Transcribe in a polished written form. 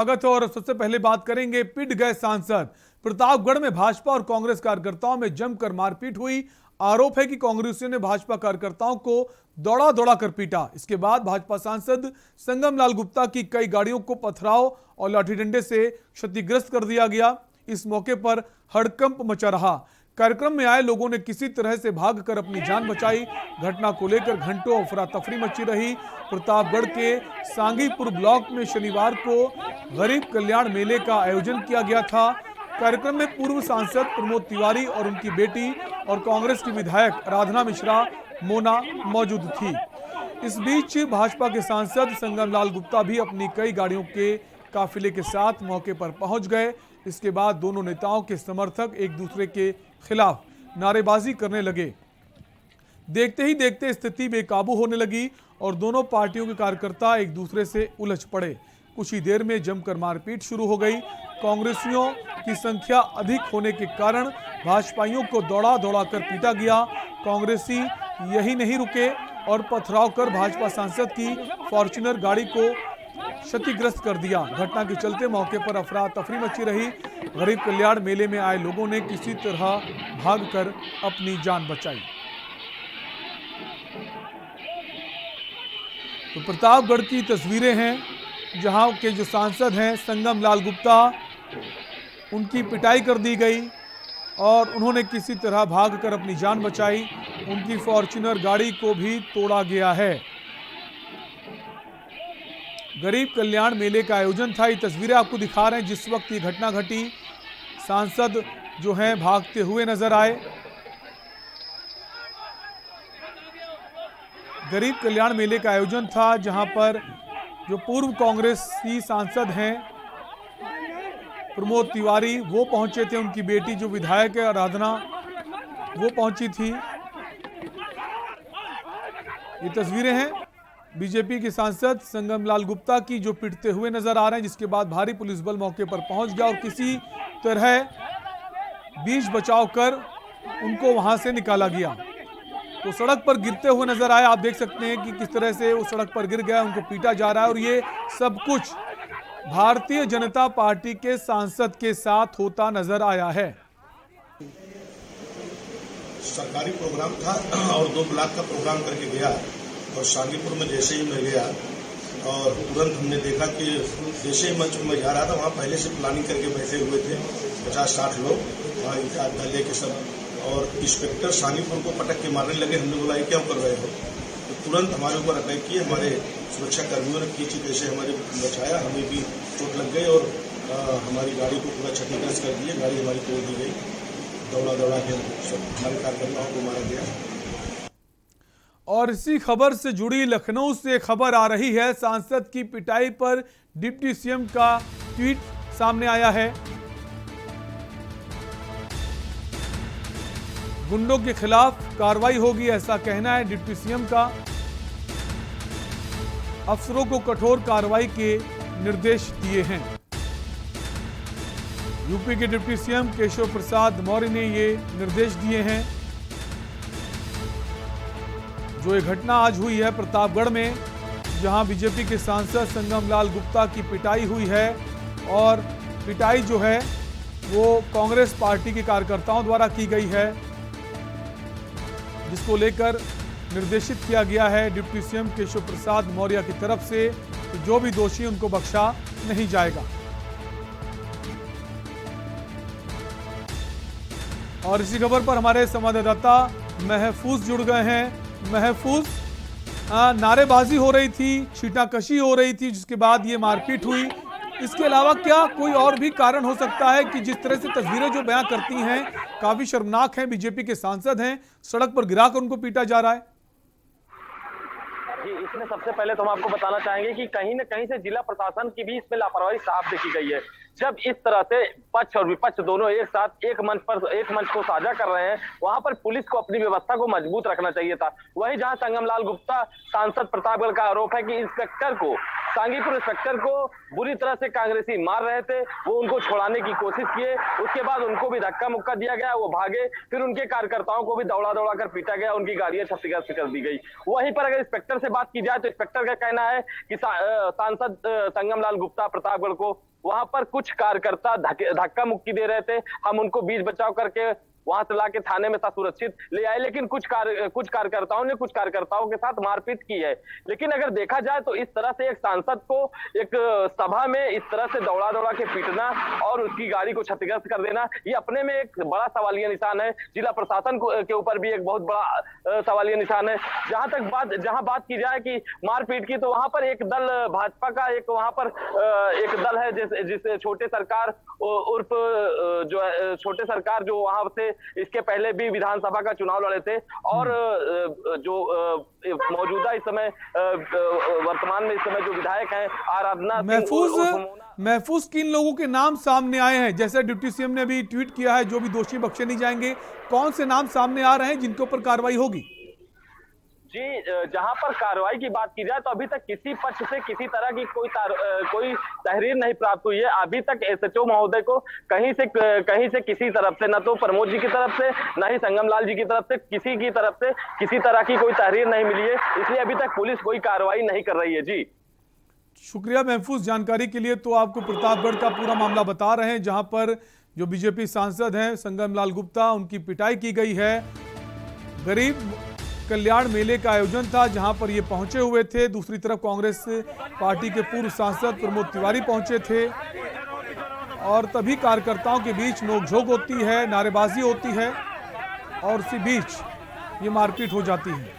स्वागत है और सबसे पहले बात करेंगे पिट गए सांसद। प्रतापगढ़ में भाजपा और कांग्रेस कार्यकर्ताओं में जमकर मारपीट हुई। आरोप है कि कांग्रेसियों ने भाजपा कार्यकर्ताओं को दौड़ा दौड़ा कर पीटा। इसके बाद भाजपा सांसद संगम लाल गुप्ता की कई गाड़ियों को पथराव और लाठी डंडे से क्षतिग्रस्त कर दिया गया। इस मौके पर हड़कंप मचा रहा। कार्यक्रम में आए लोगों ने किसी तरह से भागकर अपनी जान बचाई। घटना को लेकर घंटों अफरा तफरी मची रही। प्रतापगढ़ के सांगीपुर ब्लॉक में शनिवार को गरीब कल्याण मेले का आयोजन किया गया था। कार्यक्रम में पूर्व सांसद प्रमोद तिवारी और उनकी बेटी और कांग्रेस की विधायक आराधना मिश्रा मोना मौजूद थी। इस बीच भाजपा के सांसद संगम लाल गुप्ता भी अपनी कई गाड़ियों के काफिले के साथ मौके पर पहुंच गए। इसके बाद दोनों नेताओं के समर्थक एक दूसरे के खिलाफ नारेबाजी करने लगे। देखते ही देखते स्थिति बेकाबू होने लगी और दोनों पार्टियों के कार्यकर्ता एक दूसरे से उलझ पड़े। कुछ ही देर में जमकर मारपीट शुरू हो गई। कांग्रेसियों की संख्या अधिक होने के कारण भाजपाइयों को दौड़ा दौड़ा कर पीटा गया। कांग्रेसी यही नहीं रुके और पथराव कर भाजपा सांसद की फॉर्च्यूनर गाड़ी को क्षतिग्रस्त कर दिया। घटना के चलते मौके पर अफरा तफरी मची रही। गरीब कल्याण मेले में आए लोगों ने किसी तरह भागकर अपनी जान बचाई। तो प्रतापगढ़ की तस्वीरें हैं जहां के जो सांसद हैं संगम लाल गुप्ता, उनकी पिटाई कर दी गई और उन्होंने किसी तरह भागकर अपनी जान बचाई। उनकी फॉर्च्यूनर गाड़ी को भी तोड़ा गया है। गरीब कल्याण मेले का आयोजन था। ये तस्वीरें आपको दिखा रहे हैं जिस वक्त ये घटना घटी। सांसद जो हैं भागते हुए नजर आए। गरीब कल्याण मेले का आयोजन था जहां पर जो पूर्व कांग्रेसी सांसद हैं प्रमोद तिवारी वो पहुंचे थे। उनकी बेटी जो विधायक है आराधना वो पहुंची थी। ये तस्वीरें हैं बीजेपी के सांसद संगम लाल गुप्ता की जो पिटते हुए नजर आ रहे हैं, जिसके बाद भारी पुलिस बल मौके पर पहुंच गया और किसी तरह बीच बचाव कर उनको वहां से निकाला गया। तो सड़क पर गिरते हुए नजर आए। आप देख सकते हैं कि किस तरह से वो सड़क पर गिर गया, उनको पीटा जा रहा है और ये सब कुछ भारतीय जनता पार्टी के सांसद के साथ होता नजर आया है। सरकारी प्रोग्राम था और 2 ब्लॉक का प्रोग्राम करके गया और सांगीपुर में जैसे ही मैं गया और तुरंत हमने देखा कि जैसे ही मंच में जा रहा था वहाँ पहले से प्लानिंग करके बैठे हुए थे 50-60 लोग वहाँ इनका लेके सब, और इंस्पेक्टर सांगीपुर को पटक के मारने लगे। हमने बोला ये क्यों कर रहे हो, तो तुरंत हमारे ऊपर अटैक किए। हमारे सुरक्षा कर्मियों ने खींची कैसे हमारे बचाया, हमें भी चोट लग गई और हमारी गाड़ी को पूरा क्षतिग्रस्त कर दिए। गाड़ी हमारी तोड़ दी गई। दौड़ा दौड़ा के सब हमारे कार्यकर्ताओं को मारा गया। और इसी खबर से जुड़ी लखनऊ से खबर आ रही है। सांसद की पिटाई पर डिप्टी सीएम का ट्वीट सामने आया है। गुंडों के खिलाफ कार्रवाई होगी ऐसा कहना है डिप्टी सीएम का। अफसरों को कठोर कार्रवाई के निर्देश दिए हैं। यूपी के डिप्टी सीएम केशव प्रसाद मौर्य ने ये निर्देश दिए हैं। जो ये घटना आज हुई है प्रतापगढ़ में, जहां बीजेपी के सांसद संगम लाल गुप्ता की पिटाई हुई है और पिटाई जो है वो कांग्रेस पार्टी के कार्यकर्ताओं द्वारा की गई है, जिसको लेकर निर्देशित किया गया है डिप्टी सीएम केशव प्रसाद मौर्य की तरफ से कि जो भी दोषी उनको बख्शा नहीं जाएगा। और इसी खबर पर हमारे संवाददाता महफूज जुड़ गए हैं। महफूज, नारेबाजी हो रही थी, छींटाकशी हो रही थी, जिसके बाद ये मारपीट हुई। इसके अलावा क्या कोई और भी कारण हो सकता है कि जिस तरह से तस्वीरें जो बयां करती हैं काफी शर्मनाक हैं, बीजेपी के सांसद हैं, सड़क पर गिराकर उनको पीटा जा रहा है? जी, इसमें सबसे पहले तो हम आपको बताना चाहेंगे कि कहीं न कहीं से जिला प्रशासन की भी इसमें लापरवाही साफ देखी गई है। जब इस तरह से पक्ष और विपक्ष दोनों एक साथ एक मंच को साझा कर रहे हैं, वहां पर पुलिस को अपनी व्यवस्था को मजबूत रखना चाहिए था। वहीं जहां संगम लाल गुप्ता सांसद प्रतापगढ़ का आरोप है कि इंस्पेक्टर को, सांगीपुर इंस्पेक्टर को बुरी तरह से कांग्रेसी मार रहे थे, वो उनको छुड़ाने की कोशिश किए। उसके बाद उनको भी धक्का मुक्का दिया गया, वो भागे। फिर उनके कार्यकर्ताओं को भी दौड़ा दौड़ा कर पीटा गया, उनकी गाड़ियां क्षतिग्रस्त कर दी गई। वहीं पर अगर इंस्पेक्टर से बात की जाए तो इंस्पेक्टर का कहना है कि सांसद संगम लाल गुप्ता प्रतापगढ़ को वहां पर कुछ कार्यकर्ता धक्का मुक्की दे रहे थे, हम उनको बीच बचाव करके वहां से लाके थाने में सुरक्षित ले आए, लेकिन कुछ कार्यकर्ताओं ने कुछ कार्यकर्ताओं के साथ मारपीट की है। लेकिन अगर देखा जाए तो इस तरह से एक सांसद को एक सभा में इस तरह से दौड़ा दौड़ा के पीटना और उसकी गाड़ी को क्षतिग्रस्त कर देना, ये अपने में एक बड़ा सवालिया निशान है। जिला प्रशासन के ऊपर भी एक बहुत बड़ा सवालिया निशान है। जहां बात की जाए कि मारपीट की, तो वहां पर एक दल भाजपा का वहां पर एक दल है जिसे छोटे सरकार उर्फ जो है छोटे सरकार, जो वहां से इसके पहले भी विधानसभा का चुनाव लड़े थे और जो मौजूदा इस समय वर्तमान में इस समय जो विधायक हैं आराधना महफूज किन लोगों के नाम सामने आए हैं? जैसे डिप्टी सीएम ने भी ट्वीट किया है, जो भी दोषी बख्शे नहीं जाएंगे, कौन से नाम सामने आ रहे हैं जिनके ऊपर कार्रवाई होगी? जी, जहां पर कार्रवाई की बात की जाए तो अभी तक किसी पक्ष से किसी तरह की कोई तहरीर नहीं प्राप्त हुई है। अभी तक एसएचओ महोदय को कहीं से किसी तरफ से, न तो प्रमोद जी की तरफ से, न ही संगम लाल जी की तरफ से, किसी की तरफ से किसी तरह की कोई तहरीर नहीं मिली है, इसलिए अभी तक पुलिस कोई कार्रवाई नहीं कर रही है। जी शुक्रिया महफूज जानकारी के लिए। तो आपको प्रतापगढ़ का पूरा मामला बता रहे हैं, जहां पर जो बीजेपी सांसद हैं संगम लाल गुप्ता, उनकी पिटाई की गई है। गरीब कल्याण मेले का आयोजन था जहां पर ये पहुंचे हुए थे। दूसरी तरफ कांग्रेस पार्टी के पूर्व सांसद प्रमोद तिवारी पहुंचे थे और तभी कार्यकर्ताओं के बीच नोकझोंक होती है, नारेबाजी होती है और उसी बीच ये मारपीट हो जाती है।